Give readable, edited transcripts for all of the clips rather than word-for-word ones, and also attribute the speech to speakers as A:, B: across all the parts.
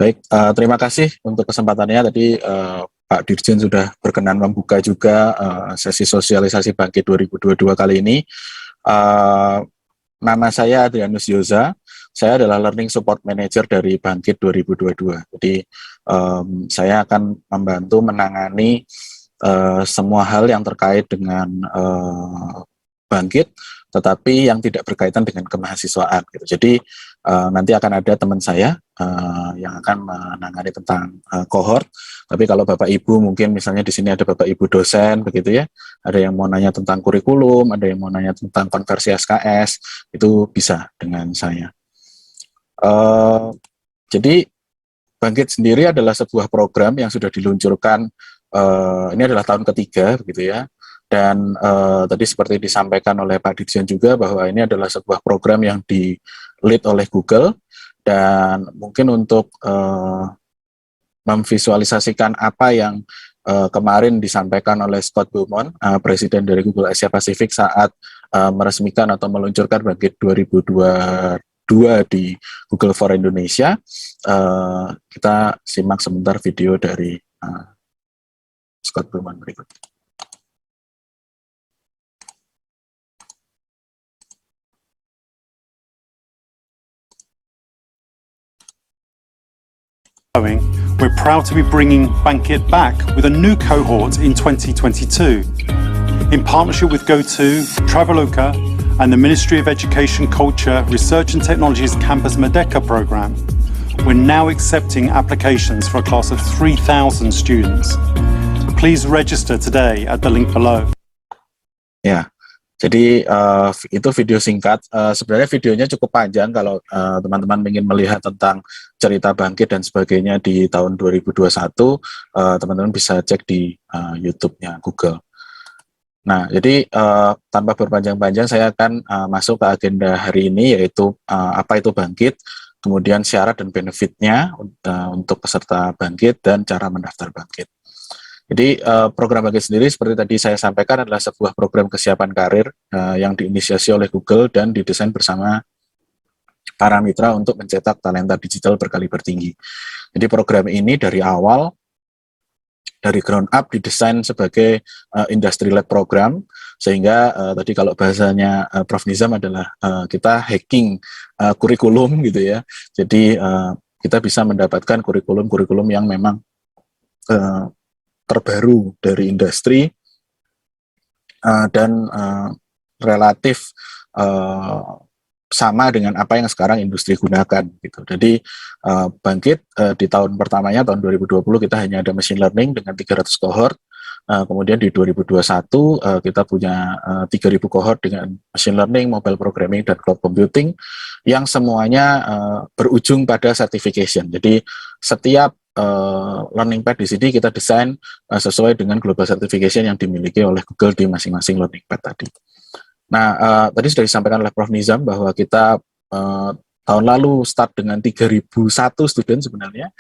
A: Baik, terima kasih untuk kesempatannya. Tadi Pak Dirjen sudah berkenan membuka juga sesi sosialisasi Bangkit 2022 kali ini. Nama saya Adrianus Yoza, saya adalah Learning Support Manager dari Bangkit 2022. Jadi saya akan membantu menangani semua hal yang terkait dengan Bangkit, tetapi yang tidak berkaitan dengan kemahasiswaan. Gitu. Jadi nanti akan ada teman saya yang akan menangani tentang cohort. Tapi kalau Bapak Ibu mungkin misalnya di sini ada Bapak Ibu dosen begitu ya, ada yang mau nanya tentang kurikulum, ada yang mau nanya tentang konversi SKS, itu bisa dengan saya. Jadi Bangkit sendiri adalah sebuah program yang sudah diluncurkan, ini adalah tahun ketiga begitu ya. Dan tadi seperti disampaikan oleh Pak Dirjen juga bahwa ini adalah sebuah program yang di-lead oleh Google, dan mungkin untuk memvisualisasikan apa yang kemarin disampaikan oleh Scott Bowman, Presiden dari Google Asia Pasifik saat meresmikan atau meluncurkan Bangkit 2022 di Google for Indonesia. Kita simak sebentar video dari Scott Bowman berikut.
B: We're proud to be bringing Bangkit back with a new cohort in 2022. In partnership with GoTo, Traveloka, and the Ministry of Education, Culture, Research and Technology's Campus Merdeka program, we're now accepting applications for a class of 3,000 students. Please register today at the link below.
A: Ya. Jadi itu video singkat. Sebenarnya videonya cukup panjang kalau teman-teman ingin melihat tentang cerita Bangkit dan sebagainya di tahun 2021, teman-teman bisa cek di YouTube-nya Google. Nah, jadi tanpa berpanjang-panjang saya akan masuk ke agenda hari ini, yaitu apa itu Bangkit, kemudian syarat dan benefitnya untuk peserta Bangkit, dan cara mendaftar Bangkit. Jadi program Bangkit sendiri seperti tadi saya sampaikan adalah sebuah program kesiapan karir yang diinisiasi oleh Google dan didesain bersama para mitra untuk mencetak talenta digital berkaliber tinggi. Jadi program ini dari awal, dari ground up didesain sebagai industry-led program, sehingga tadi kalau bahasanya Prof. Nizam adalah kita hacking kurikulum gitu ya. Jadi kita bisa mendapatkan kurikulum-kurikulum yang memang terbaru dari industri dan relatif sama dengan apa yang sekarang industri gunakan gitu. Jadi Bangkit di tahun pertamanya tahun 2020 kita hanya ada machine learning dengan 300 cohort. Kemudian di 2021 kita punya 3.000 cohort dengan machine learning, mobile programming, dan cloud computing yang semuanya berujung pada certification. Jadi setiap learning pad di sini kita desain sesuai dengan global certification yang dimiliki oleh Google di masing-masing learning pad tadi. Nah, tadi sudah disampaikan oleh Prof. Nizam bahwa kita tahun lalu start dengan 3.001 student sebenarnya,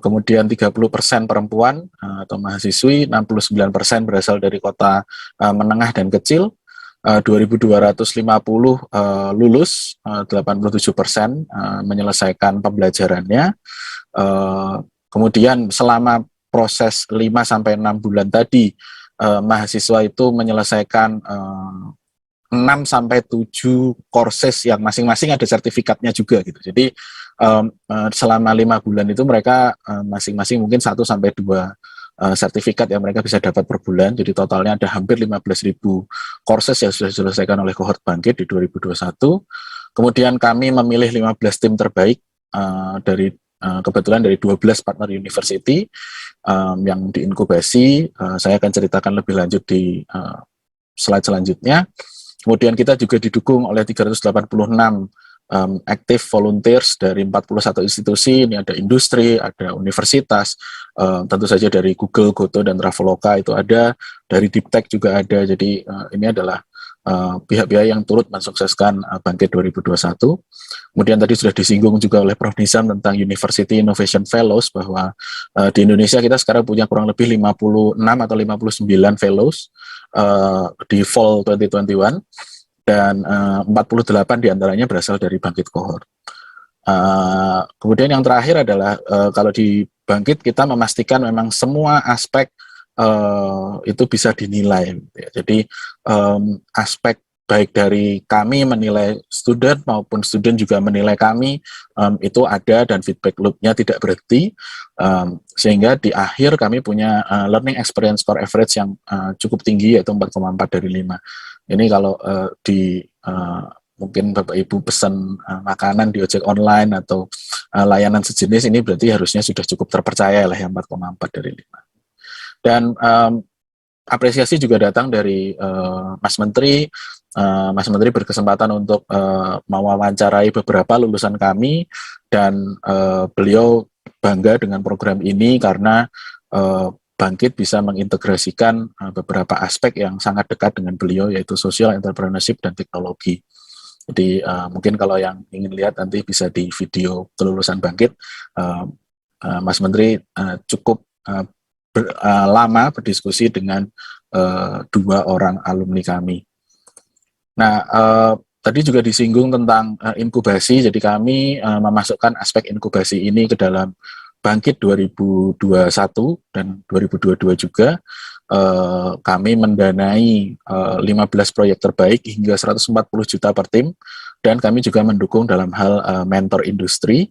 A: kemudian 30% perempuan atau mahasiswi, 69% berasal dari kota menengah dan kecil, 2.250 lulus, 87% menyelesaikan pembelajarannya. Kemudian selama proses 5-6 bulan tadi, mahasiswa itu menyelesaikan 6-7 courses yang masing-masing ada sertifikatnya juga gitu. Jadi selama 5 bulan itu mereka masing-masing mungkin 1-2 sertifikat yang mereka bisa dapat per bulan. Jadi totalnya ada hampir 15.000 courses yang sudah diselesaikan oleh cohort Bangkit di 2021. Kemudian kami memilih 15 tim terbaik dari kebetulan dari 12 partner university yang diinkubasi. Saya akan ceritakan lebih lanjut di slide selanjutnya. Kemudian kita juga didukung oleh 386 active volunteers dari 41 institusi. Ini ada industri, ada universitas, tentu saja dari Google, GoTo, dan Traveloka itu ada, dari Deep Tech juga ada. Jadi ini adalah pihak-pihak yang turut mensukseskan Bangkit 2021. Kemudian tadi sudah disinggung juga oleh Prof. Nizam tentang University Innovation Fellows, bahwa di Indonesia kita sekarang punya kurang lebih 56 atau 59 fellows di fall 2021, dan 48 diantaranya berasal dari Bangkit cohort. Kemudian yang terakhir adalah kalau di Bangkit kita memastikan memang semua aspek itu bisa dinilai. Gitu ya. Jadi aspek baik dari kami menilai student maupun student juga menilai kami itu ada dan feedback loop-nya tidak berhenti, sehingga di akhir kami punya learning experience score average yang cukup tinggi yaitu 4,4 dari 5. Ini kalau mungkin Bapak Ibu pesan makanan di ojek online atau layanan sejenis, ini berarti harusnya sudah cukup terpercaya lah ya 4,4 dari 5. Dan apresiasi juga datang dari Mas Menteri. Mas Menteri berkesempatan untuk mewawancarai beberapa lulusan kami dan beliau bangga dengan program ini karena Bangkit bisa mengintegrasikan beberapa aspek yang sangat dekat dengan beliau, yaitu social entrepreneurship dan teknologi. Jadi mungkin kalau yang ingin lihat nanti bisa di video kelulusan Bangkit. Mas Menteri cukup lama berdiskusi dengan 2 orang alumni kami. Nah, tadi juga disinggung tentang inkubasi, jadi kami memasukkan aspek inkubasi ini ke dalam Bangkit 2021 dan 2022 juga. Kami mendanai 15 proyek terbaik hingga 140 juta per tim, dan kami juga mendukung dalam hal mentor industri.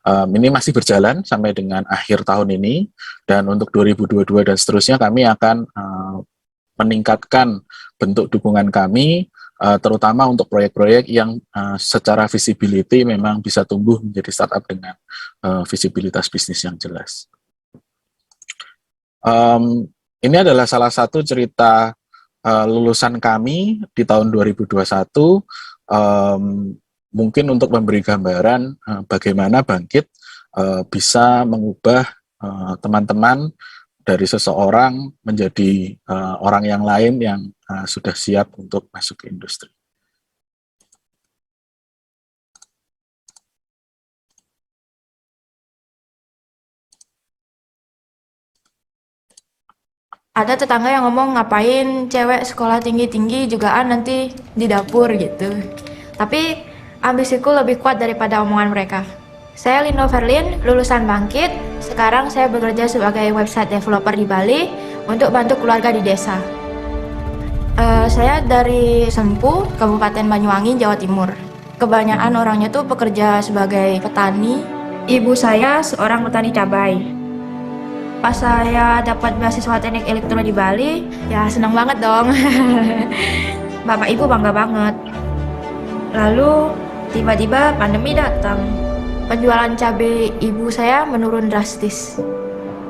A: Ini masih berjalan sampai dengan akhir tahun ini, dan untuk 2022 dan seterusnya kami akan meningkatkan bentuk dukungan kami, terutama untuk proyek-proyek yang secara visibility memang bisa tumbuh menjadi startup dengan visibilitas bisnis yang jelas. Ini adalah salah satu cerita lulusan kami di tahun 2021, mungkin untuk memberi gambaran bagaimana Bangkit bisa mengubah teman-teman dari seseorang menjadi orang yang lain yang sudah siap untuk masuk ke industri.
C: Ada tetangga yang ngomong ngapain cewek sekolah tinggi-tinggi jugaan nanti di dapur gitu. Tapi ambisiku lebih kuat daripada omongan mereka. Saya Lino Verlin, lulusan Bangkit. Sekarang saya bekerja sebagai website developer di Bali untuk bantu keluarga di desa. Saya dari Sempu, Kabupaten Banyuwangi, Jawa Timur. Kebanyakan orangnya tuh bekerja sebagai petani. Ibu saya seorang petani cabai. Pas saya dapat beasiswa teknik elektro di Bali, ya senang banget dong. Bapak ibu bangga banget. Lalu tiba-tiba pandemi datang. Penjualan cabai ibu saya menurun drastis.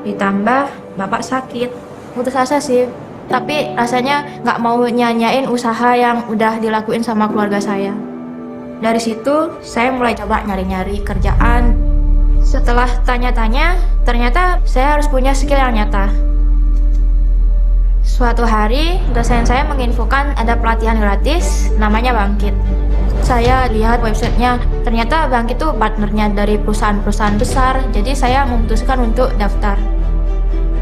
C: Ditambah bapak sakit. Putus asa sih. Tapi rasanya nggak mau nyanyain usaha yang udah dilakuin sama keluarga saya. Dari situ saya mulai coba nyari-nyari kerjaan. Setelah tanya-tanya, ternyata saya harus punya skill yang nyata. Suatu hari, dosen saya menginfokan ada pelatihan gratis, namanya Bangkit. Saya lihat websitenya, ternyata Bangkit itu partnernya dari perusahaan-perusahaan besar, jadi saya memutuskan untuk daftar.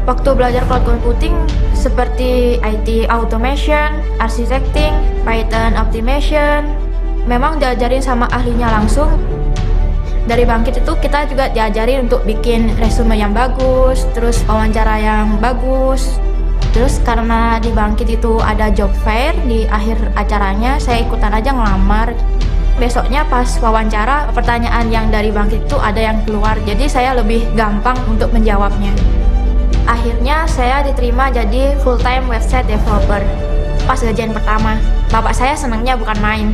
C: Waktu belajar cloud computing, seperti IT automation, architecting, Python optimization, memang diajarin sama ahlinya langsung. Dari Bangkit itu kita juga diajarin untuk bikin resume yang bagus, terus wawancara yang bagus. Terus karena di Bangkit itu ada job fair di akhir acaranya, saya ikutan aja ngelamar. Besoknya pas wawancara, pertanyaan yang dari Bangkit itu ada yang keluar, jadi saya lebih gampang untuk menjawabnya. Akhirnya saya diterima jadi full-time website developer. Pas gajian pertama, bapak saya senangnya bukan main.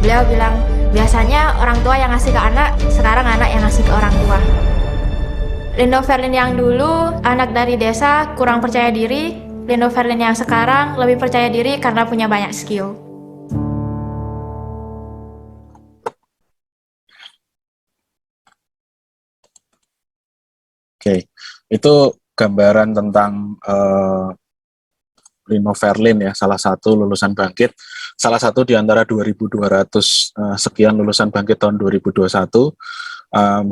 C: Beliau bilang, biasanya orang tua yang ngasih ke anak, sekarang anak yang ngasih ke orang tua. Lino Verlin yang dulu, anak dari desa, kurang percaya diri. Lino Verlin yang sekarang lebih percaya diri karena punya banyak skill.
A: Oke, itu gambaran tentang Lino Verlin ya, salah satu lulusan Bangkit, salah satu di antara 2.200 sekian lulusan Bangkit tahun 2021,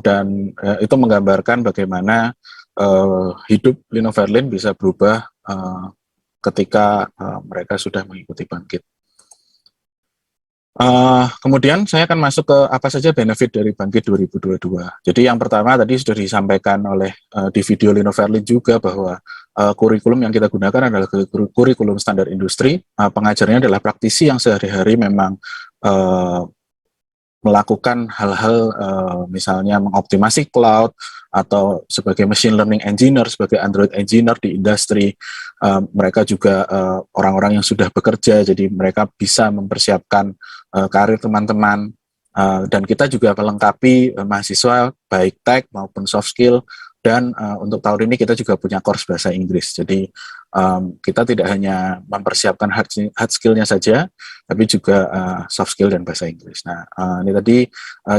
A: dan itu menggambarkan bagaimana hidup Lino Verlin bisa berubah ketika mereka sudah mengikuti Bangkit. Kemudian saya akan masuk ke apa saja benefit dari Bangkit 2022. Jadi yang pertama tadi sudah disampaikan oleh di video Lino Verlin juga bahwa kurikulum yang kita gunakan adalah kurikulum standar industri. Pengajarnya adalah praktisi yang sehari-hari memang melakukan hal-hal misalnya mengoptimasi cloud atau sebagai machine learning engineer, sebagai Android engineer di industri. Mereka juga orang-orang yang sudah bekerja, jadi mereka bisa mempersiapkan karir teman-teman. Dan kita juga melengkapi mahasiswa baik tech maupun soft skill. Dan untuk tahun ini kita juga punya course bahasa Inggris. Jadi kita tidak hanya mempersiapkan hard skill-nya saja, tapi juga soft skill dan bahasa Inggris. Nah, ini tadi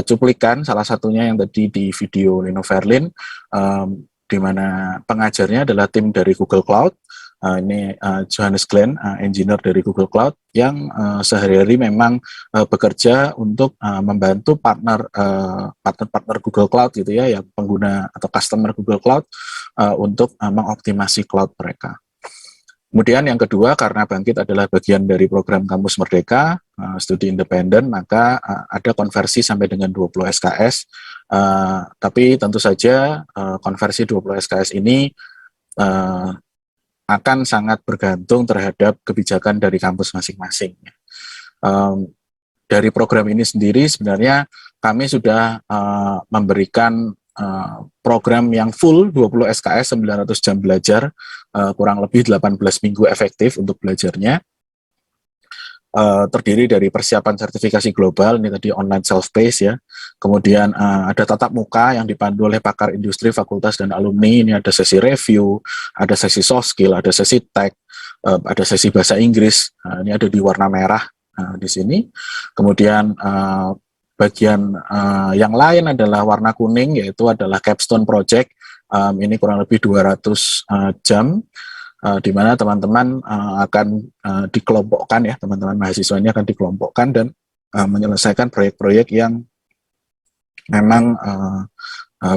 A: cuplikan salah satunya yang tadi di video Lino Verlin, di mana pengajarnya adalah tim dari Google Cloud. Ini Johannes Glenn, engineer dari Google Cloud, yang sehari-hari memang bekerja untuk membantu partner Google Cloud gitu ya, yang pengguna atau customer Google Cloud untuk mengoptimasi cloud mereka. Kemudian yang kedua, karena Bangkit adalah bagian dari program Kampus Merdeka, studi independen, maka ada konversi sampai dengan 20 SKS. Tapi tentu saja konversi 20 SKS ini akan sangat bergantung terhadap kebijakan dari kampus masing-masing. Dari program ini sendiri sebenarnya kami sudah memberikan program yang full 20 SKS 900 jam belajar, kurang lebih 18 minggu efektif untuk belajarnya. Terdiri dari persiapan sertifikasi global, ini tadi online self-paced ya. Kemudian ada tatap muka yang dipandu oleh pakar industri, fakultas, dan alumni. Ini ada sesi review, ada sesi soft skill, ada sesi tech, ada sesi bahasa Inggris. Ini ada di warna merah di sini. Kemudian bagian yang lain adalah warna kuning, yaitu adalah capstone project. Ini kurang lebih 200 jam. Di mana teman-teman akan dikelompokkan ya, teman-teman mahasiswa ini akan dikelompokkan dan menyelesaikan proyek-proyek yang memang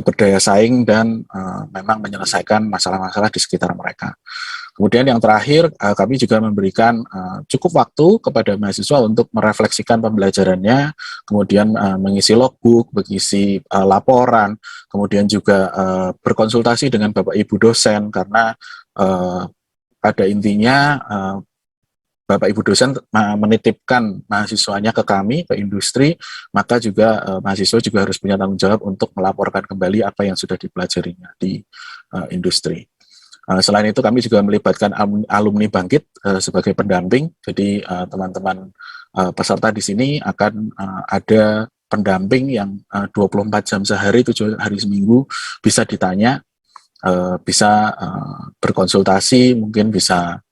A: berdaya saing dan memang menyelesaikan masalah-masalah di sekitar mereka. Kemudian yang terakhir, kami juga memberikan cukup waktu kepada mahasiswa untuk merefleksikan pembelajarannya, kemudian mengisi logbook, mengisi laporan, kemudian juga berkonsultasi dengan Bapak Ibu dosen, karena pada intinya Bapak Ibu dosen menitipkan mahasiswanya ke kami, ke industri, maka juga mahasiswa juga harus punya tanggung jawab untuk melaporkan kembali apa yang sudah dipelajarinya di industri. Selain itu kami juga melibatkan alumni Bangkit sebagai pendamping, jadi teman-teman peserta di sini akan ada pendamping yang 24 jam sehari, 7 hari seminggu, bisa ditanya, bisa berkonsultasi, mungkin bisa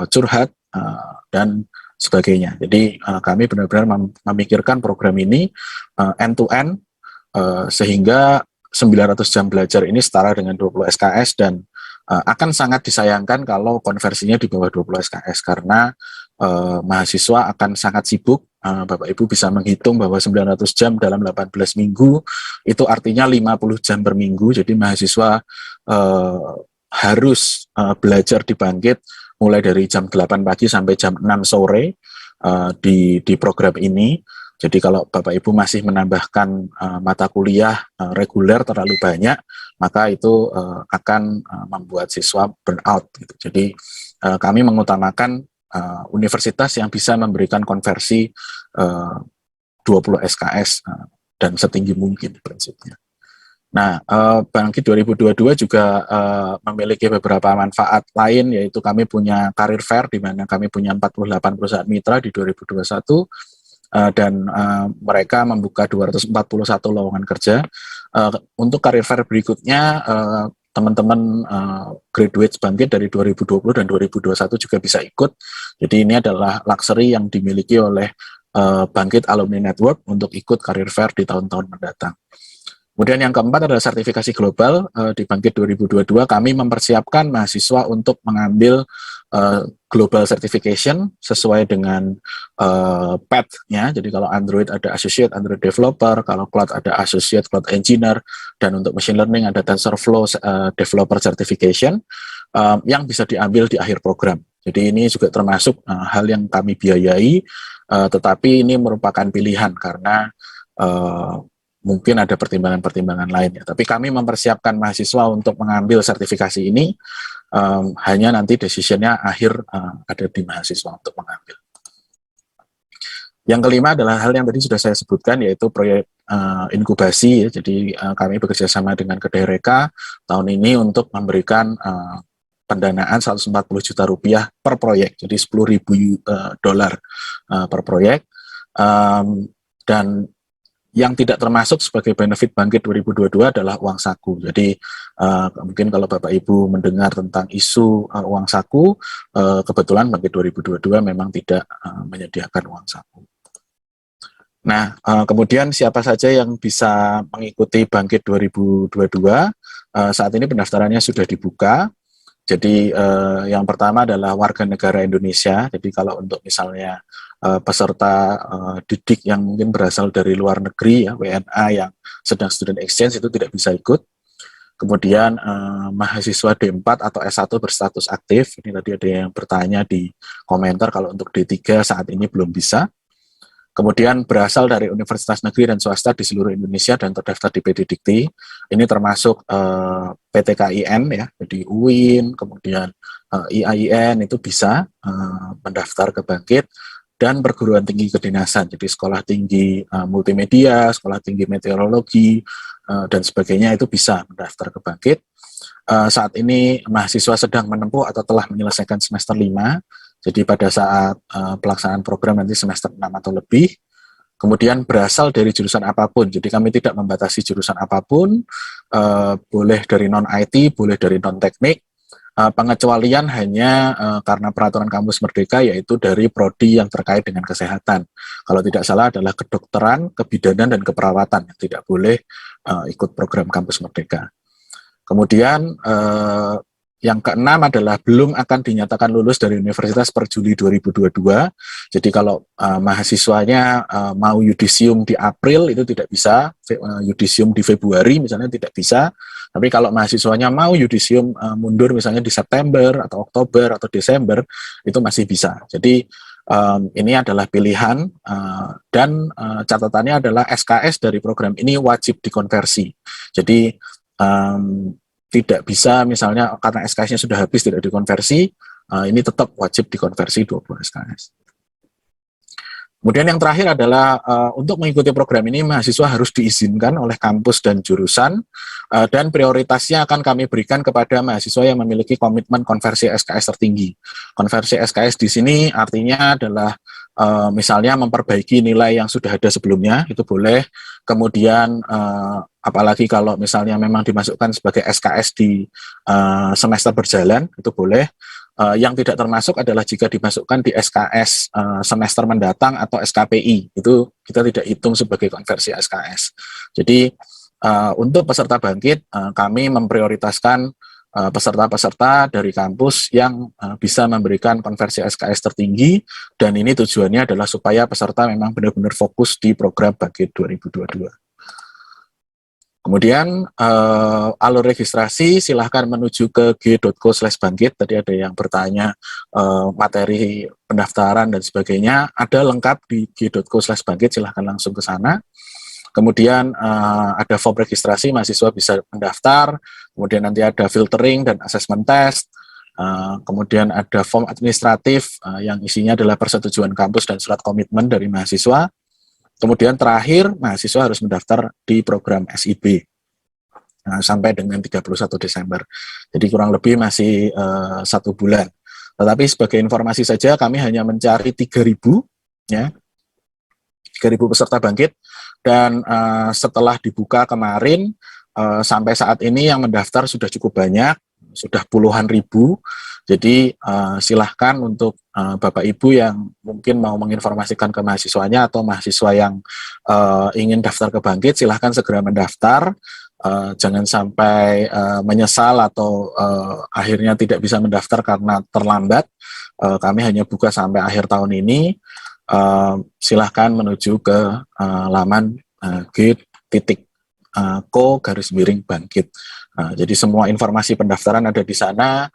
A: curhat, dan sebagainya. Jadi kami benar-benar memikirkan program ini end-to-end, sehingga 900 jam belajar ini setara dengan 20 SKS, dan akan sangat disayangkan kalau konversinya di bawah 20 SKS, karena mahasiswa akan sangat sibuk. Bapak Ibu bisa menghitung bahwa 900 jam dalam 18 minggu itu artinya 50 jam per minggu. Jadi mahasiswa harus belajar di Bangkit mulai dari jam 8 pagi sampai jam 6 sore di program ini. Jadi kalau Bapak Ibu masih menambahkan mata kuliah reguler terlalu banyak, maka itu akan membuat siswa burnout gitu. Jadi kami mengutamakan universitas yang bisa memberikan konversi 20 SKS dan setinggi mungkin prinsipnya. Nah, Bangkit 2022 juga memiliki beberapa manfaat lain, yaitu kami punya career fair, di mana kami punya 48 perusahaan mitra di 2021, dan mereka membuka 241 lowongan kerja. Untuk career fair berikutnya, teman-teman graduates Bangkit dari 2020 dan 2021 juga bisa ikut. Jadi ini adalah luxury yang dimiliki oleh Bangkit Alumni Network untuk ikut career fair di tahun-tahun mendatang. Kemudian yang keempat adalah sertifikasi global. Di Bangkit 2022 kami mempersiapkan mahasiswa untuk mengambil global certification sesuai dengan path-nya. Jadi kalau Android ada Associate Android Developer, kalau Cloud ada Associate Cloud Engineer, dan untuk Machine Learning ada TensorFlow Developer Certification yang bisa diambil di akhir program. Jadi ini juga termasuk hal yang kami biayai, tetapi ini merupakan pilihan karena mungkin ada pertimbangan-pertimbangan lain ya. Tapi kami mempersiapkan mahasiswa untuk mengambil sertifikasi ini, hanya nanti decision-nya akhir ada di mahasiswa untuk mengambil. Yang kelima adalah hal yang tadi sudah saya sebutkan, yaitu proyek inkubasi ya. Jadi kami bekerja sama dengan Kedai Reka tahun ini untuk memberikan pendanaan 140 juta rupiah per proyek, jadi 10.000 dolar per proyek, dan yang tidak termasuk sebagai benefit Bangkit 2022 adalah uang saku. Jadi mungkin kalau Bapak Ibu mendengar tentang isu uang saku, kebetulan Bangkit 2022 memang tidak menyediakan uang saku. Nah, kemudian siapa saja yang bisa mengikuti Bangkit 2022? Saat ini pendaftarannya sudah dibuka. Jadi yang pertama adalah warga negara Indonesia. Jadi kalau untuk misalnya peserta didik yang mungkin berasal dari luar negeri ya, WNA yang sedang student exchange itu tidak bisa ikut. Kemudian mahasiswa D4 atau S1 berstatus aktif. Ini tadi ada yang bertanya di komentar kalau untuk D3 saat ini belum bisa. Kemudian berasal dari universitas negeri dan swasta di seluruh Indonesia dan terdaftar di PD Dikti. Ini termasuk PTKIN ya, jadi UIN, kemudian IAIN itu bisa mendaftar ke Bangkit, dan perguruan tinggi kedinasan, jadi sekolah tinggi multimedia, sekolah tinggi meteorologi, dan sebagainya itu bisa mendaftar ke Bangkit. Saat ini mahasiswa sedang menempuh atau telah menyelesaikan semester 5, jadi pada saat pelaksanaan program nanti semester 6 atau lebih, kemudian berasal dari jurusan apapun, jadi kami tidak membatasi jurusan apapun, boleh dari non-IT, boleh dari non-teknik, pengecualian hanya karena peraturan kampus Merdeka, yaitu dari prodi yang terkait dengan kesehatan. Kalau tidak salah adalah kedokteran, kebidanan, dan keperawatan yang tidak boleh ikut program kampus Merdeka. Kemudian yang keenam adalah belum akan dinyatakan lulus dari universitas per Juli 2022. Jadi kalau mahasiswanya mau yudisium di April itu tidak bisa, yudisium di Februari misalnya tidak bisa. Tapi kalau mahasiswanya mau yudisium mundur misalnya di September atau Oktober atau Desember itu masih bisa. Jadi ini adalah pilihan dan catatannya adalah SKS dari program ini wajib dikonversi. Jadi tidak bisa misalnya karena SKS-nya sudah habis tidak dikonversi, ini tetap wajib dikonversi 20 SKS. Kemudian yang terakhir adalah untuk mengikuti program ini mahasiswa harus diizinkan oleh kampus dan jurusan, dan prioritasnya akan kami berikan kepada mahasiswa yang memiliki komitmen konversi SKS tertinggi. Konversi SKS di sini artinya adalah misalnya memperbaiki nilai yang sudah ada sebelumnya, itu boleh. Kemudian apalagi kalau misalnya memang dimasukkan sebagai SKS di semester berjalan, itu boleh. Yang tidak termasuk adalah jika dimasukkan di SKS semester mendatang atau SKPI, itu kita tidak hitung sebagai konversi SKS. Jadi untuk peserta Bangkit, kami memprioritaskan peserta-peserta dari kampus yang bisa memberikan konversi SKS tertinggi, dan ini tujuannya adalah supaya peserta memang benar-benar fokus di program Bangkit 2022. Kemudian alur registrasi silahkan menuju ke g.co/bangkit. Tadi ada yang bertanya materi pendaftaran dan sebagainya, ada lengkap di g.co/bangkit, silahkan langsung ke sana. Kemudian ada form registrasi, mahasiswa bisa mendaftar, kemudian nanti ada filtering dan assessment test, kemudian ada form administratif yang isinya adalah persetujuan kampus dan surat komitmen dari mahasiswa. Kemudian terakhir, mahasiswa harus mendaftar di program SIB sampai dengan 31 Desember. Jadi kurang lebih masih 1 bulan. Tetapi sebagai informasi saja, kami hanya mencari 3.000 ya, 3.000 peserta Bangkit, dan setelah dibuka kemarin, sampai saat ini yang mendaftar sudah cukup banyak, sudah puluhan ribu. Jadi silahkan untuk Bapak Ibu yang mungkin mau menginformasikan ke mahasiswanya atau mahasiswa yang ingin daftar ke Bangkit, silahkan segera mendaftar. Jangan sampai menyesal atau akhirnya tidak bisa mendaftar karena terlambat. Kami hanya buka sampai akhir tahun ini. Silahkan menuju ke laman gate.co/Bangkit. Jadi semua informasi pendaftaran ada di sana.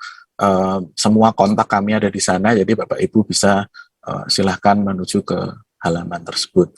A: semua kontak kami ada di sana, jadi Bapak Ibu bisa silahkan menuju ke halaman tersebut.